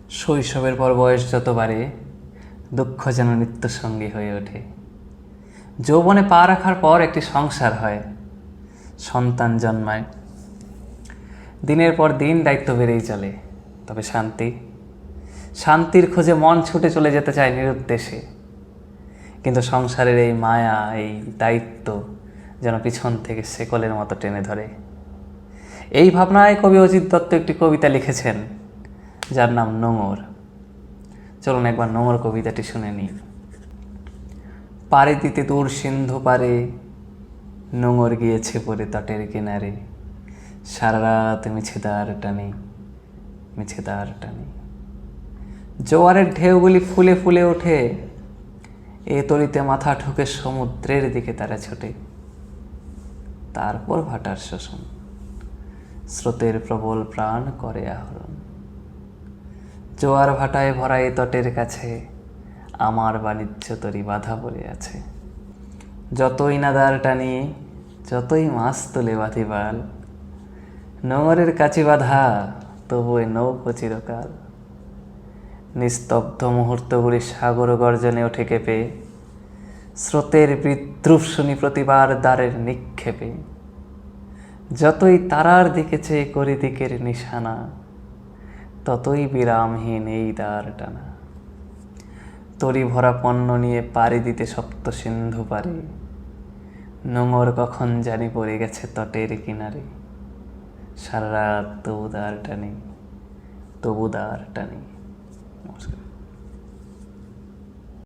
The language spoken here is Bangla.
শৈশবের পর বয়স যত বাড়ে, দুঃখ যেন নিত্যসঙ্গী হয়ে ওঠে। যৌবনে পা রাখার পর একটি সংসার হয়, সন্তান জন্মায়, দিনের পর দিন দায়িত্ব বেড়েই চলে। তবে শান্তির খোঁজে মন ছুটে চলে যেতে চায় নিরুদ্দেশে। কিন্তু সংসারের এই মায়া, এই দায়িত্ব যেন পিছন থেকে শেকলের মতো টেনে ধরে। এই ভাবনায় কবি অজিত দত্ত একটি কবিতা লিখেছেন, যার নাম নোঙর। চলুন একবার নোঙর কবিতাটি শুনে নিই। পাড়ি দিতে দূর সিন্ধু পারে, নোঙর গিয়েছে পরে তটের কিনারে। সারা রাত মিছেদার টানে। জোয়ারের ঢেউগুলি ফুলে ফুলে ওঠে, এ তরিতে মাথা ঠুকে সমুদ্রের দিকে তারা ছোটে। তারপর ভাটার শোষণ, স্রোতের প্রবল প্রাণ করে আহরণ। জোয়ার ভাটায় ভরা এ তটের কাছে, আমার বাণিজ্য তরি বাধা পড়ে আছে। যতই নাদার টানি, যতই মাছ তোলে বাঁধিবাল, নোঙরের কাছে বাঁধা তবু এ নৌকো চিরকাল। নিস্তব্ধ মুহূর্তগুলি সাগর গর্জনে ওঠে কেঁপে, স্রোতের বিদ্রুপ শুনি প্রতিবার দ্বারের নিক্ষেপে। যতই তারার দিকে চেয়ে করি দিকের নিশানা, ততই বিরামহীন এই দ্বার টানা। তরি ভরা পণ্য নিয়ে পাড়ি দিতে সপ্ত সিন্ধু পারে, নোঙর কখন জানি পড়ে গেছে তটের কিনারে। সারা রাত তবু দ্বার টানি।